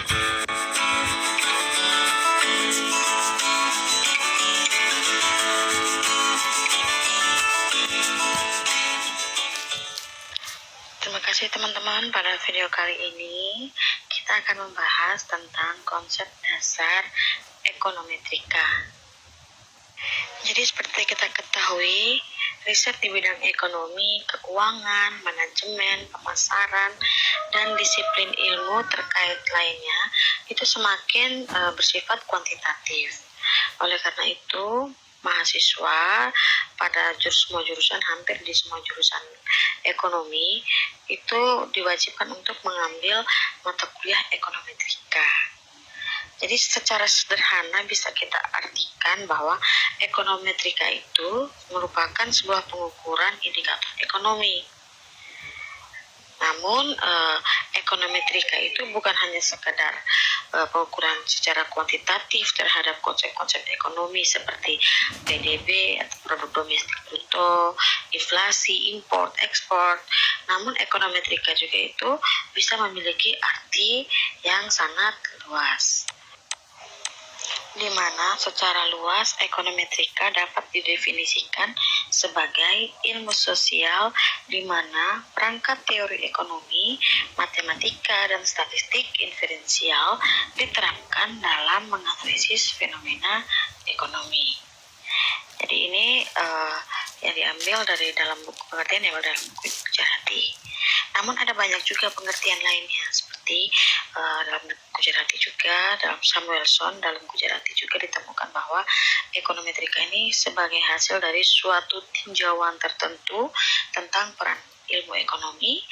Terima kasih teman-teman, pada video kali ini kita akan membahas tentang konsep dasar ekonometrika. Jadi seperti kita ketahui, riset di bidang ekonomi, keuangan, manajemen, pemasaran, dan disiplin ilmu terkait lainnya itu semakin bersifat kuantitatif. Oleh karena itu, mahasiswa pada semua jurusan, hampir di semua jurusan ekonomi itu diwajibkan untuk mengambil mata kuliah ekonometrika. Jadi secara sederhana bisa kita artikan bahwa ekonometrika itu merupakan sebuah pengukuran indikator ekonomi. Namun ekonometrika itu bukan hanya sekedar pengukuran secara kuantitatif terhadap konsep-konsep ekonomi seperti PDB atau produk domestik bruto, inflasi, import, ekspor. Namun ekonometrika juga itu bisa memiliki arti yang sangat luas, di mana secara luas ekonometrika dapat didefinisikan sebagai ilmu sosial di mana perangkat teori ekonomi, matematika, dan statistik inferensial diterapkan dalam menganalisis fenomena ekonomi. Jadi ini yang diambil dari dalam buku pengertian yang dalam buku Gujarati. Namun ada banyak juga pengertian lainnya seperti dalam Gujarati juga, dalam Samuelson dalam Gujarati juga ditemukan bahwa ekonometrika ini sebagai hasil dari suatu tinjauan tertentu tentang peran ilmu ekonomi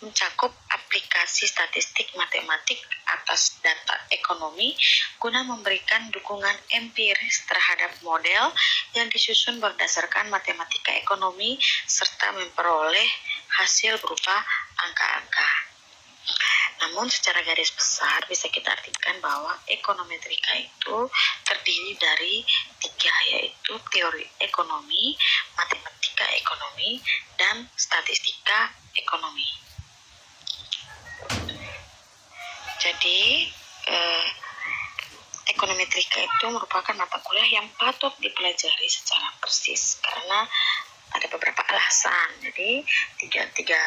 mencakup aplikasi statistik matematik atas data ekonomi guna memberikan dukungan empiris terhadap model yang disusun berdasarkan matematika ekonomi serta memperoleh hasil berupa angka-angka. Namun secara garis besar bisa kita artikan bahwa ekonometrika itu terdiri dari 3, yaitu teori ekonomi, matematika ekonomi, dan statistika ekonomi. Jadi ekonometrika itu merupakan mata kuliah yang patut dipelajari secara persis karena ada beberapa alasan. Jadi tiga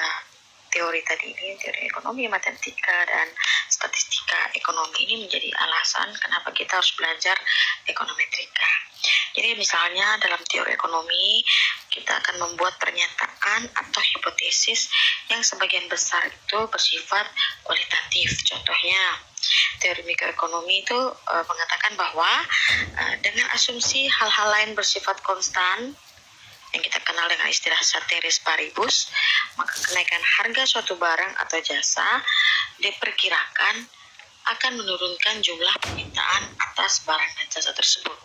teori tadi ini, teori ekonomi, matematika, dan statistika ekonomi ini menjadi alasan kenapa kita harus belajar ekonometrika. Jadi misalnya dalam teori ekonomi kita akan membuat pernyataan atau hipotesis yang sebagian besar itu bersifat kualitatif. Contohnya teori mikroekonomi itu mengatakan bahwa dengan asumsi hal-hal lain bersifat konstan yang kita kenal dengan istilah ceteris paribus, maka kenaikan harga suatu barang atau jasa diperkirakan akan menurunkan jumlah permintaan atas barang dan jasa tersebut.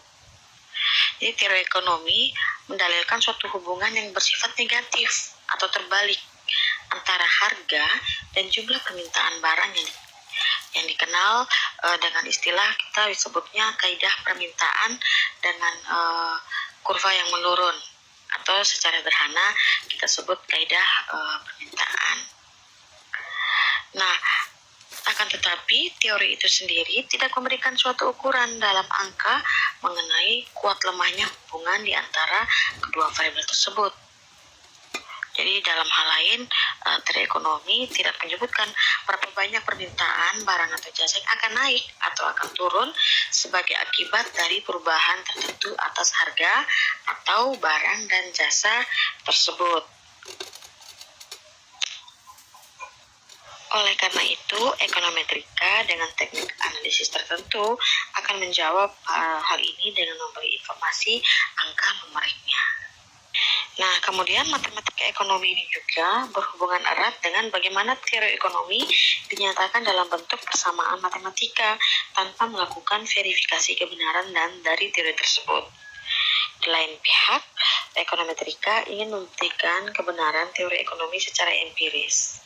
Jadi teori ekonomi mendalilkan suatu hubungan yang bersifat negatif atau terbalik antara harga dan jumlah permintaan barang yang dikenal dengan istilah kita disebutnya kaidah permintaan dengan kurva yang menurun, atau secara sederhana kita sebut kaidah permintaan. Nah, akan tetapi teori itu sendiri tidak memberikan suatu ukuran dalam angka mengenai kuat lemahnya hubungan di antara kedua variabel tersebut. Jadi dalam hal lain, teori ekonomi tidak menyebutkan berapa banyak permintaan barang atau jasa yang akan naik atau akan turun sebagai akibat dari perubahan tertentu atas harga atau barang dan jasa tersebut. Oleh karena itu, ekonometrika dengan teknik analisis tertentu akan menjawab hal ini dengan memberi informasi angka numeriknya. Nah, kemudian matematika ekonomi ini juga berhubungan erat dengan bagaimana teori ekonomi dinyatakan dalam bentuk persamaan matematika tanpa melakukan verifikasi kebenaran dan dari teori tersebut. Di lain pihak, ekonometrika ingin membuktikan kebenaran teori ekonomi secara empiris.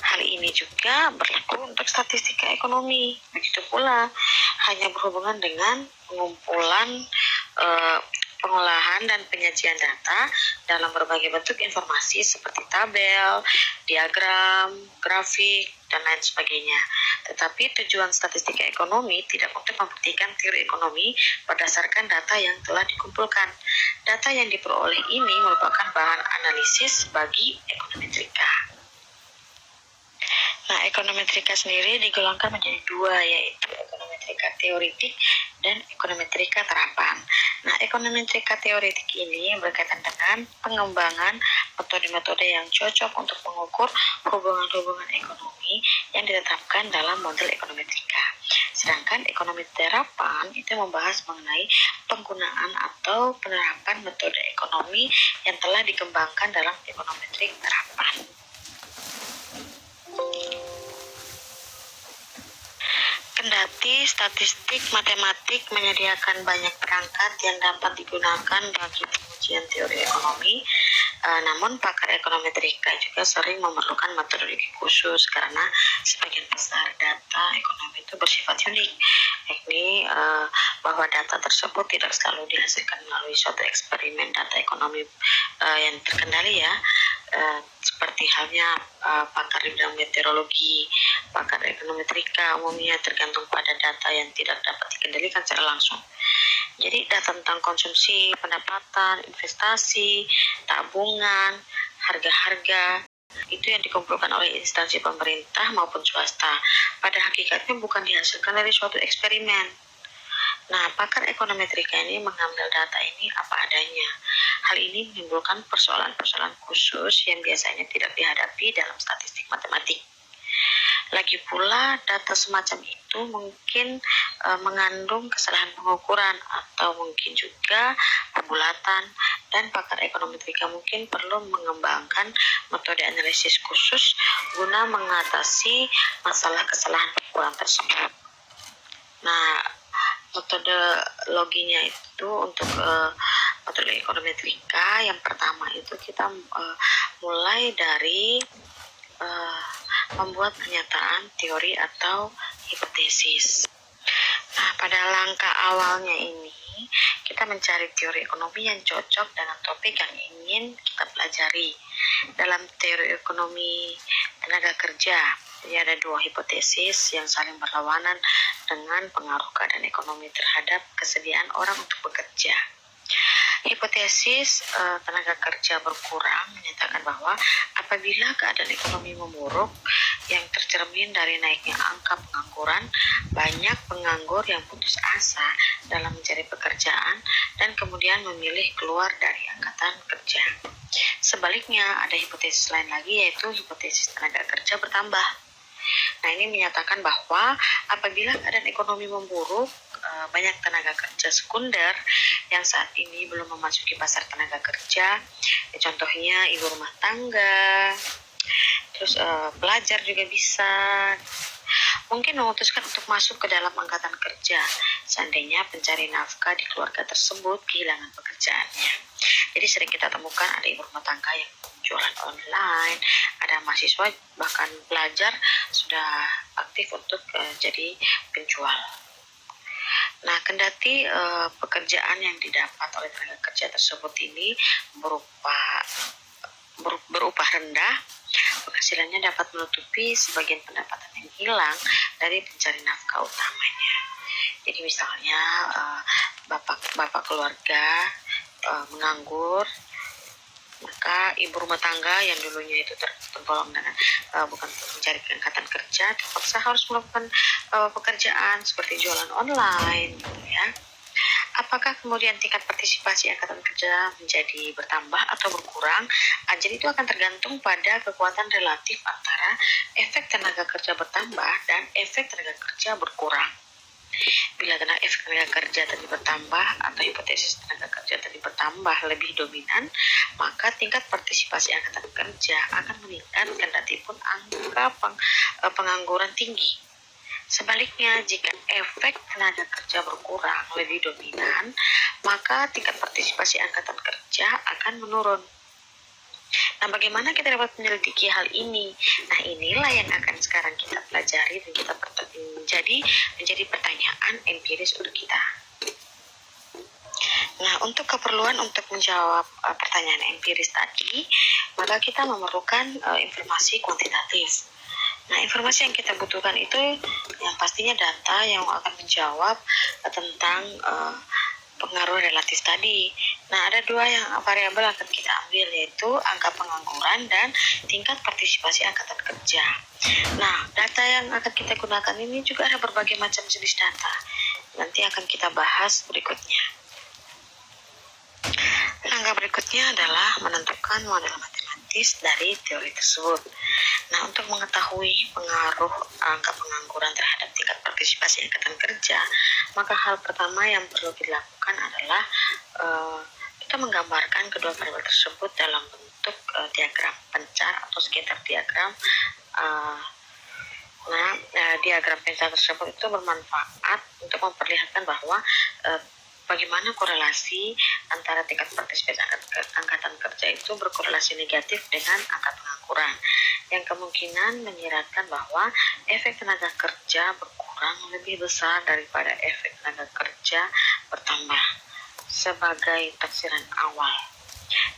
Hal ini juga berlaku untuk statistika ekonomi. Begitu pula, hanya berhubungan dengan pengumpulan pengolahan dan penyajian data dalam berbagai bentuk informasi seperti tabel, diagram, grafik, dan lain sebagainya. Tetapi tujuan statistika ekonomi tidak untuk membuktikan teori ekonomi berdasarkan data yang telah dikumpulkan. Data yang diperoleh ini merupakan bahan analisis bagi ekonometrika. Nah, ekonometrika sendiri digolongkan menjadi dua, yaitu ekonometrika teoritik dan ekonometrika terapan. Nah, ekonometrika teoritik ini berkaitan dengan pengembangan metode-metode yang cocok untuk mengukur hubungan-hubungan ekonomi yang ditetapkan dalam model ekonometrika. Sedangkan ekonomi terapan itu membahas mengenai penggunaan atau penerapan metode ekonomi yang telah dikembangkan dalam ekonometrik terapan. Kendati statistik matematik menyediakan banyak perangkat yang dapat digunakan bagi pengujian teori ekonomi, namun pakar ekonometrika juga sering memerlukan metodologi khusus karena sebagian besar data ekonomi itu bersifat unik, yakni bahwa data tersebut tidak selalu dihasilkan melalui suatu eksperimen data ekonomi yang terkendali ya. Seperti halnya pakar di bidang meteorologi, pakar ekonometrika umumnya tergantung pada data yang tidak dapat dikendalikan secara langsung. Jadi data tentang konsumsi, pendapatan, investasi, tabungan, harga-harga itu yang dikumpulkan oleh instansi pemerintah maupun swasta. Pada hakikatnya bukan dihasilkan dari suatu eksperimen. Nah, pakar ekonometrika ini mengambil data ini apa adanya. Hal ini menimbulkan persoalan-persoalan khusus yang biasanya tidak dihadapi dalam statistik matematik. Lagi pula, data semacam itu mungkin mengandung kesalahan pengukuran atau mungkin juga pembulatan, dan pakar ekonometrika mungkin perlu mengembangkan metode analisis khusus guna mengatasi masalah kesalahan pengukuran tersebut. Nah, metodologinya itu untuk metode ekonometrika yang pertama itu kita mulai dari membuat pernyataan teori atau hipotesis. Nah, pada langkah awalnya ini kita mencari teori ekonomi yang cocok dengan topik yang ingin kita pelajari. Dalam teori ekonomi tenaga kerja, jadi ada dua hipotesis yang saling berlawanan dengan pengaruh keadaan ekonomi terhadap kesediaan orang untuk bekerja. Hipotesis tenaga kerja berkurang menyatakan bahwa apabila keadaan ekonomi memburuk yang tercermin dari naiknya angka pengangguran, banyak penganggur yang putus asa dalam mencari pekerjaan dan kemudian memilih keluar dari angkatan kerja. Sebaliknya, ada hipotesis lain lagi, yaitu hipotesis tenaga kerja bertambah. Nah, ini menyatakan bahwa apabila keadaan ekonomi memburuk, banyak tenaga kerja sekunder yang saat ini belum memasuki pasar tenaga kerja, contohnya ibu rumah tangga, terus pelajar juga bisa, mungkin memutuskan untuk masuk ke dalam angkatan kerja seandainya pencari nafkah di keluarga tersebut kehilangan pekerjaannya. Jadi sering kita temukan ada ibu rumah tangga yang jualan online, ada mahasiswa bahkan pelajar sudah aktif untuk jadi penjual. Nah, kendati pekerjaan yang didapat oleh tenaga kerja tersebut ini berupah rendah, penghasilannya dapat menutupi sebagian pendapatan yang hilang dari pencari nafkah utamanya. Jadi misalnya bapak keluarga menganggur, maka ibu rumah tangga yang dulunya itu tergolong dengan bukan mencari angkatan kerja, terpaksa harus melakukan pekerjaan seperti jualan online gitu ya. Apakah kemudian tingkat partisipasi angkatan kerja menjadi bertambah atau berkurang? Jadi itu akan tergantung pada kekuatan relatif antara efek tenaga kerja bertambah dan efek tenaga kerja berkurang. Bila efek tenaga kerja tadi bertambah atau hipotesis tenaga kerja tadi bertambah lebih dominan, maka tingkat partisipasi angkatan kerja akan meningkat kendati pun angka pengangguran tinggi. Sebaliknya, jika efek tenaga kerja berkurang lebih dominan, maka tingkat partisipasi angkatan kerja akan menurun. Nah, bagaimana kita dapat menyelidiki hal ini? Nah, inilah yang akan sekarang kita pelajari dan kita menjadi pertanyaan empiris untuk kita. Nah, untuk keperluan untuk menjawab pertanyaan empiris tadi, maka kita memerlukan informasi kuantitatif. Nah, informasi yang kita butuhkan itu yang pastinya data yang akan menjawab tentang pengaruh relatif tadi. Nah, ada dua yang variabel akan kita ambil, yaitu angka pengangguran dan tingkat partisipasi angkatan kerja. Nah, data yang akan kita gunakan ini juga ada berbagai macam jenis data. Nanti akan kita bahas berikutnya. Langkah berikutnya adalah menentukan model matematis dari teori tersebut. Nah, untuk mengetahui pengaruh angka pengangguran terhadap tingkat partisipasi angkatan kerja, maka hal pertama yang perlu dilakukan adalah kita menggambarkan kedua variabel tersebut dalam bentuk diagram pencar atau scatter diagram. Diagram pencar tersebut itu bermanfaat untuk memperlihatkan bahwa bagaimana korelasi antara tingkat partisipasi angkatan kerja itu berkorelasi negatif dengan angka pengangguran, yang kemungkinan menyiratkan bahwa efek tenaga kerja berkurang lebih besar daripada efek tenaga kerja bertambah sebagai taksiran awal.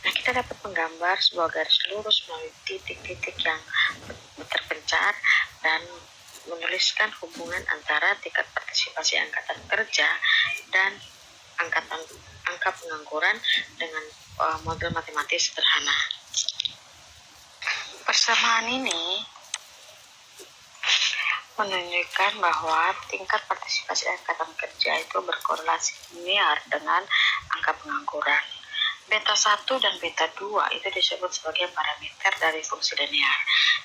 Nah, kita dapat menggambar sebuah garis lurus melalui titik-titik yang terpencar dan menuliskan hubungan antara tingkat partisipasi angkatan kerja dan angka pengangguran dengan model matematis sederhana. Persamaan ini menunjukkan bahwa tingkat partisipasi angkatan kerja itu berkorelasi linear dengan angka pengangguran. Beta 1 dan beta 2 itu disebut sebagai parameter dari fungsi linear,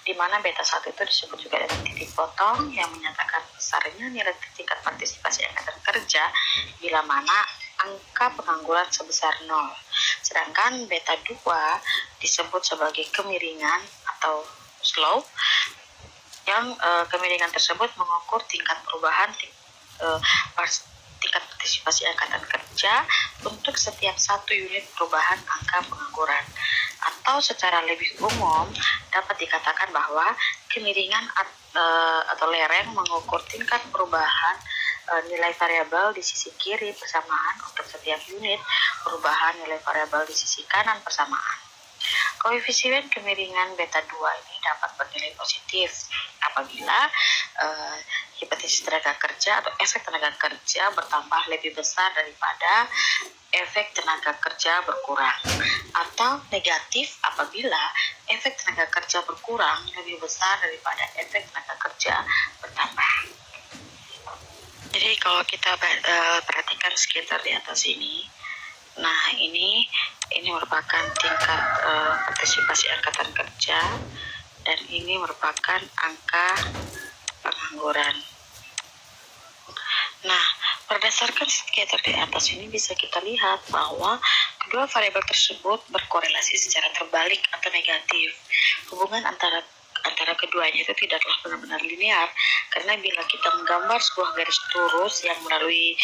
di mana beta 1 itu disebut juga dengan titik potong yang menyatakan besarnya nilai tingkat partisipasi angkatan kerja bila mana angka pengangguran sebesar 0. Sedangkan beta 2 disebut sebagai kemiringan atau slope, yang kemiringan tersebut mengukur tingkat perubahan tingkat partisipasi angkatan kerja untuk setiap 1 unit perubahan angka pengangguran. Atau secara lebih umum dapat dikatakan bahwa kemiringan atau lereng mengukur tingkat perubahan nilai variabel di sisi kiri bersamaan untuk setiap unit perubahan nilai variabel di sisi kanan bersamaan. Koefisien kemiringan beta 2 ini dapat bernilai positif apabila hipotesis tenaga kerja atau efek tenaga kerja bertambah lebih besar daripada efek tenaga kerja berkurang, atau negatif apabila efek tenaga kerja berkurang lebih besar daripada efek tenaga kerja bertambah. Jadi kalau kita perhatikan scatter di atas ini, nah ini merupakan tingkat partisipasi angkatan kerja dan ini merupakan angka pengangguran. Nah, berdasarkan scatter di atas ini bisa kita lihat bahwa kedua variabel tersebut berkorelasi secara terbalik atau negatif. Hubungan antara keduanya itu tidaklah benar-benar linear, karena bila kita menggambar sebuah garis lurus yang melalui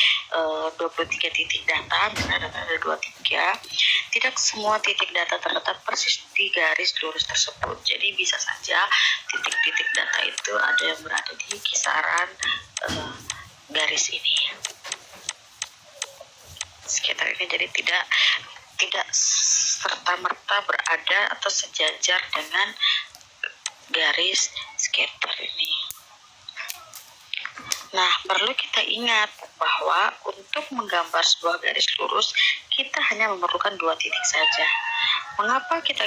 23 titik data, misalnya ada 23, tidak semua titik data terletak persis di garis lurus tersebut. Jadi bisa saja titik-titik data itu ada yang berada di kisaran garis ini. Scatter ini jadi tidak serta-merta berada atau sejajar dengan garis scatter ini. Nah, perlu kita ingat bahwa untuk menggambar sebuah garis lurus, kita hanya memerlukan 2 titik saja. Mengapa kita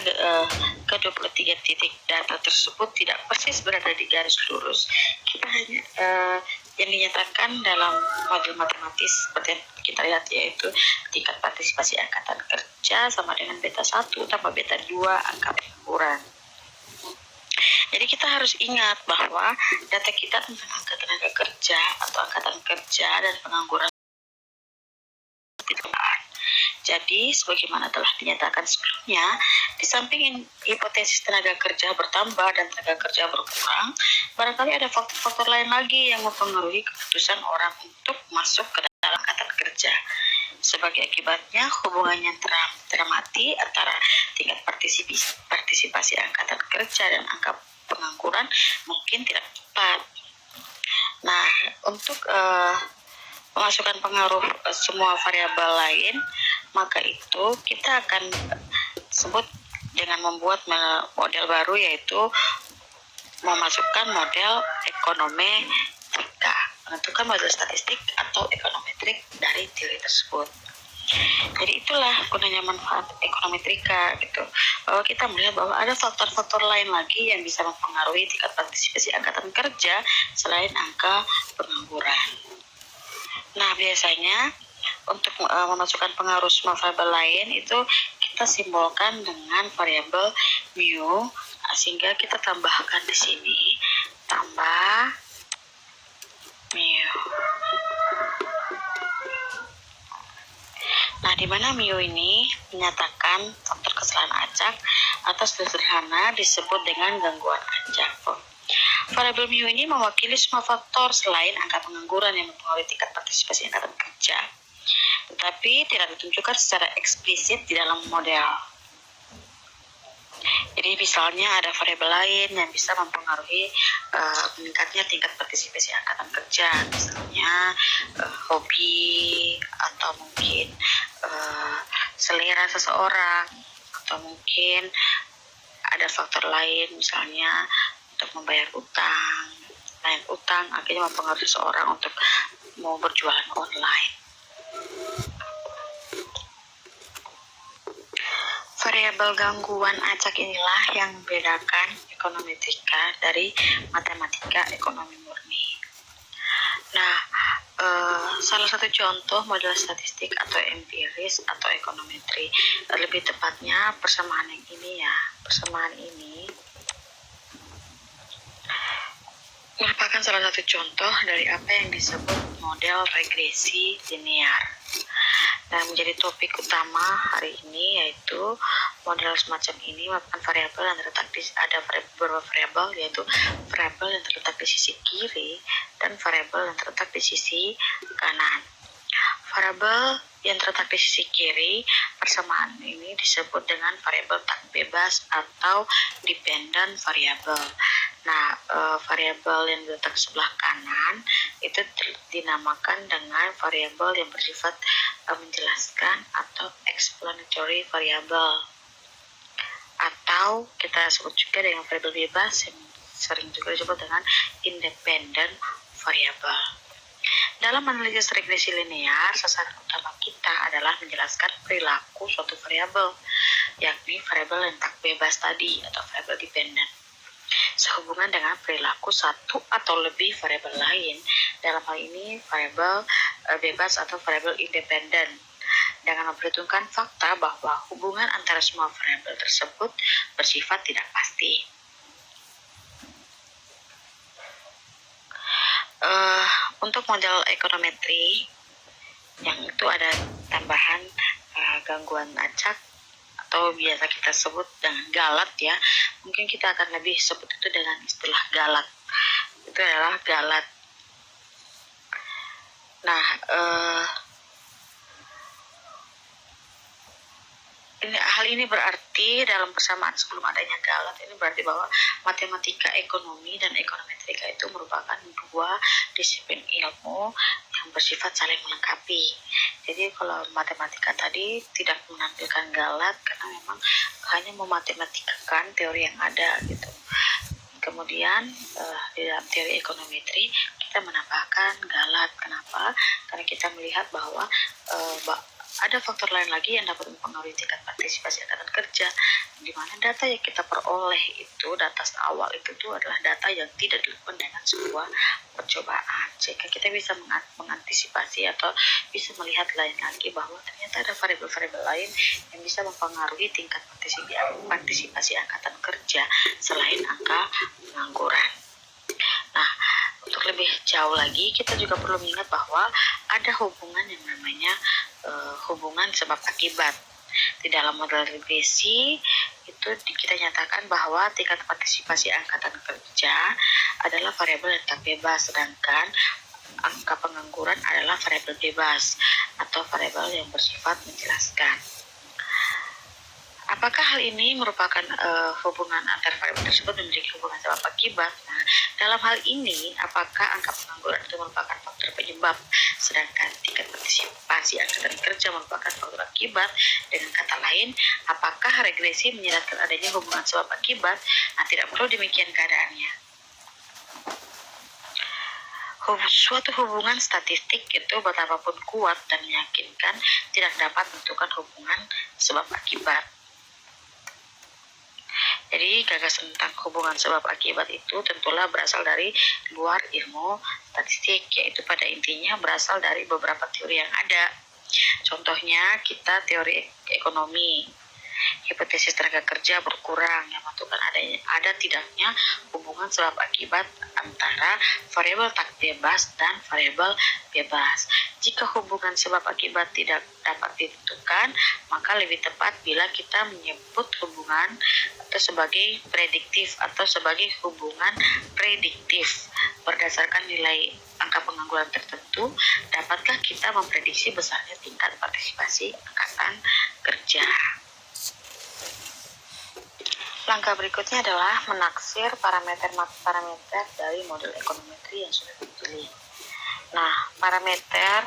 ke-23 titik data tersebut tidak persis berada di garis lurus? Kita hanya yang dinyatakan dalam model matematis seperti yang kita lihat, yaitu tingkat partisipasi angkatan kerja sama dengan beta 1 tambah beta 2 angka pengangguran. Jadi kita harus ingat bahwa data kita tentang angka tenaga kerja atau angkatan kerja dan pengangguran tidak. Jadi sebagaimana telah dinyatakan sebelumnya, di samping hipotesis tenaga kerja bertambah dan tenaga kerja berkurang, barangkali ada faktor-faktor lain lagi yang mempengaruhi keputusan orang untuk masuk ke dalam angkatan kerja. Sebagai akibatnya, hubungan yang teramati antara tingkat partisipasi angkatan kerja dan angka pengangguran mungkin tidak tepat. Nah, untuk memasukkan pengaruh semua variabel lain, maka itu kita akan sebut dengan membuat model baru, yaitu memasukkan model ekonometrika, menentukan model statistik atau ekonometrik dari teori tersebut. Jadi itulah gunanya manfaat ekonometrika gitu, bahwa kita melihat bahwa ada faktor-faktor lain lagi yang bisa mempengaruhi tingkat partisipasi angkatan kerja selain angka pengangguran. Nah, biasanya untuk memasukkan pengaruh semua variabel lain itu kita simbolkan dengan variabel mu, sehingga kita tambahkan di sini tambah mu. Nah, di mana mu ini menyatakan faktor kesalahan acak atau sederhana disebut dengan gangguan acak. Variabel mu ini mewakili semua faktor selain angka pengangguran yang mempengaruhi tingkat partisipasi angkatan kerja, tetapi tidak ditunjukkan secara eksplisit di dalam model. Jadi misalnya ada variabel lain yang bisa mempengaruhi meningkatnya tingkat partisipasi angkatan kerja, misalnya hobi atau mungkin selera seseorang, atau mungkin ada faktor lain misalnya untuk membayar utang, lain utang akhirnya mempengaruhi seseorang untuk mau berjualan online. Variabel gangguan acak inilah yang membedakan ekonometrika dari matematika ekonomi murni. Nah, salah satu contoh model statistik atau empiris atau ekonometri, lebih tepatnya persamaan yang ini ya. Persamaan ini merupakan salah satu contoh dari apa yang disebut model regresi linear. Dan menjadi topik utama hari ini yaitu model semacam ini merupakan variabel yang terletak di beberapa variabel, yaitu variabel yang terletak di sisi kiri dan variabel yang terletak di sisi kanan. Variabel yang terletak di sisi kiri, persamaan ini disebut dengan variabel tak bebas atau dependent variabel. Nah, variabel yang terletak sebelah kanan itu dinamakan dengan variabel yang bersifat menjelaskan atau explanatory variable, atau kita sebut juga dengan variabel bebas yang sering juga disebut dengan independent variable. Dalam analisis regresi linear, sasaran utama kita adalah menjelaskan perilaku suatu variabel, yakni variabel yang tak bebas tadi atau variabel dependent, sehubungan dengan perilaku satu atau lebih variabel lain, dalam hal ini variabel bebas atau variabel independen, dengan memperhitungkan fakta bahwa hubungan antara semua variabel tersebut bersifat tidak pasti. Untuk model ekonometri yang itu ada tambahan gangguan acak atau biasa kita sebut dengan galat ya. Mungkin kita akan lebih sebut itu dengan istilah galat. Itu adalah galat. Nah, hal ini berarti dalam persamaan sebelum adanya galat ini berarti bahwa matematika ekonomi dan ekonometrika itu merupakan dua disiplin ilmu yang bersifat saling melengkapi. Jadi kalau matematika tadi tidak menampilkan galat karena memang hanya memmatematikakan teori yang ada gitu. Kemudian di dalam teori ekonometri kita menambahkan galat. Kenapa? Karena kita melihat bahwa ada faktor lain lagi yang dapat mempengaruhi tingkat partisipasi angkatan kerja, di mana data yang kita peroleh itu, data awal itu tuh adalah data yang tidak dilakukan dengan sebuah percobaan, sehingga kita bisa mengantisipasi atau bisa melihat lain lagi bahwa ternyata ada variabel-variabel lain yang bisa mempengaruhi tingkat partisipasi angkatan kerja selain angka pengangguran. Nah, untuk lebih jauh lagi kita juga perlu mengingat bahwa ada hubungan yang namanya hubungan sebab akibat. Di dalam model regresi itu kita nyatakan bahwa tingkat partisipasi angkatan kerja adalah variabel yang tak bebas, sedangkan angka pengangguran adalah variabel bebas atau variabel yang bersifat menjelaskan. Apakah hal ini merupakan hubungan antar variabel tersebut memiliki hubungan sebab akibat? Nah, dalam hal ini, apakah angka pengangguran itu merupakan faktor penyebab, sedangkan tingkat partisipasi angkatan kerja merupakan faktor akibat? Dengan kata lain, apakah regresi menyeratkan adanya hubungan sebab akibat? Nah, tidak perlu demikian keadaannya. Suatu hubungan statistik itu betapapun kuat dan meyakinkan tidak dapat menentukan hubungan sebab akibat. Jadi gagasan tentang hubungan sebab akibat itu tentulah berasal dari luar ilmu statistik, yaitu pada intinya berasal dari beberapa teori yang ada. Contohnya kita teori ekonomi, hipotesis tenaga kerja berkurang yang menentukan ada tidaknya hubungan sebab akibat antara variabel tak bebas dan variabel bebas. Jika hubungan sebab akibat tidak dapat ditentukan, maka lebih tepat bila kita menyebut hubungan atau sebagai prediktif atau sebagai hubungan prediktif. Berdasarkan nilai angka pengangguran tertentu, dapatkah kita memprediksi besarnya tingkat partisipasi angkatan kerja. Langkah berikutnya adalah menaksir parameter dari model ekonometri yang sudah dipilih. Nah, parameter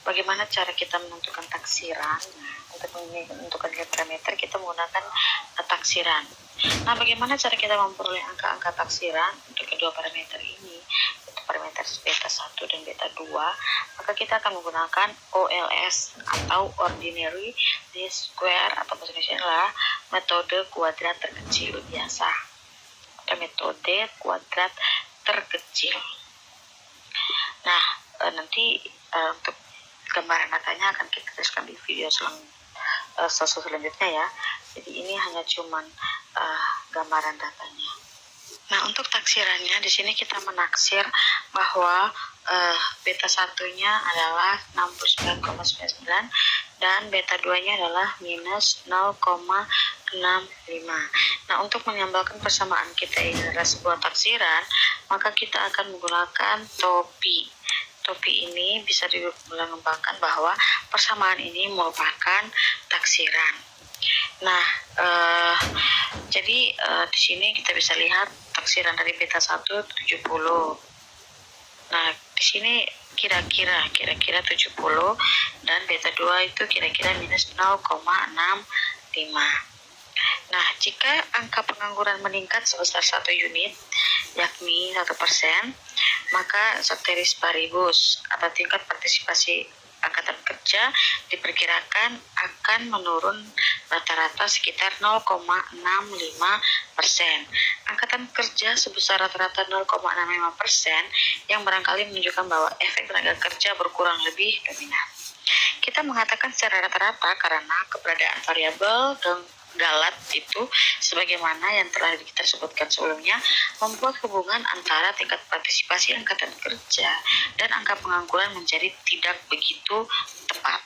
bagaimana cara kita menentukan taksiran? Untuk menentukan parameter kita menggunakan taksiran. Nah, bagaimana cara kita memperoleh angka-angka taksiran untuk kedua parameter ini? Untuk parameter beta 1 dan beta 2, maka kita akan menggunakan OLS atau ordinary least square atau bahasa Indonesia adalah metode kuadrat terkecil biasa atau metode kuadrat terkecil. Nah, nanti untuk gambaran datanya akan kita tuliskan di video selanjutnya ya. Jadi ini hanya cuman gambaran datanya. Nah, untuk taksirannya di sini kita menaksir bahwa beta 1-nya adalah 69,99 dan beta 2-nya adalah minus 0,65. Nah, untuk menyambalkan persamaan kita ini adalah sebuah taksiran, maka kita akan menggunakan topi. Topi ini bisa dilambangkan bahwa persamaan ini merupakan taksiran. Nah, jadi di sini kita bisa lihat taksiran dari beta 1 70. Nah, di sini kira-kira 70 dan beta 2 itu kira-kira minus 0,65. Nah, jika angka pengangguran meningkat sebesar 1 unit, yakni 1%, maka ceteris paribus atau tingkat partisipasi angkatan kerja diperkirakan akan menurun rata-rata sekitar 0,65%. Angkatan kerja sebesar rata-rata 0,65% yang barangkali menunjukkan bahwa efek tenaga kerja berkurang lebih dominan. Kita mengatakan secara rata-rata karena keberadaan variabel galat itu sebagaimana yang telah kita sebutkan sebelumnya membuat hubungan antara tingkat partisipasi angkatan kerja dan angka pengangguran menjadi tidak begitu tepat.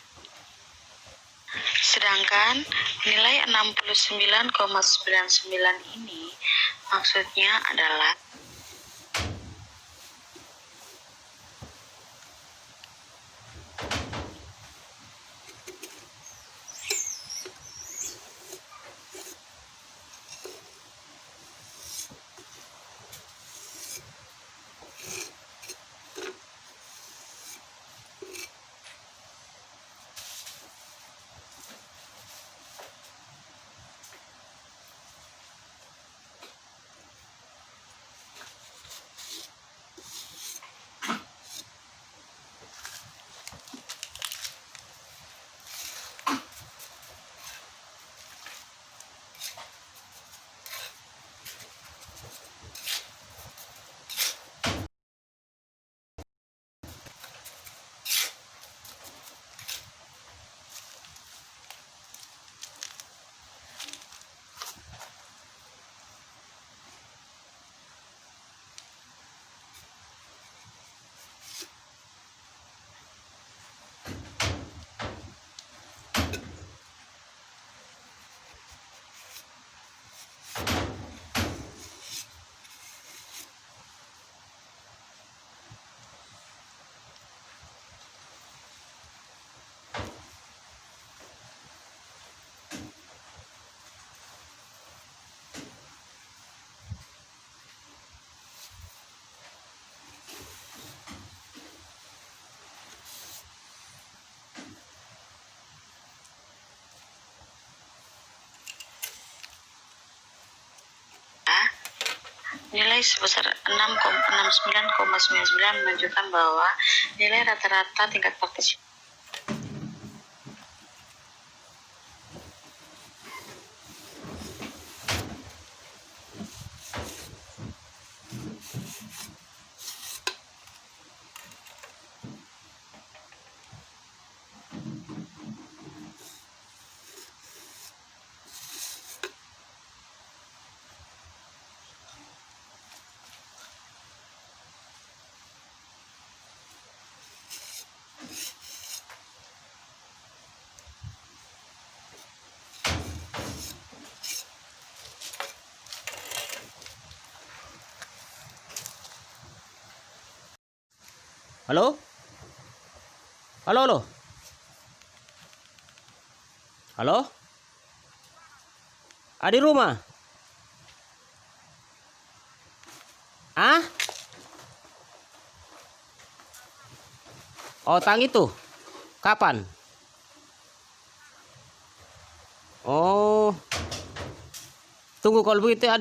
Sedangkan nilai 69,99 ini maksudnya adalah Nilai sebesar 69,99 menunjukkan bahwa nilai rata-rata tingkat partisipasi Halo? Halo, halo. Halo? Di rumah? Ah? Oh, tang itu. Kapan? Oh. Tunggu kalau begitu adik.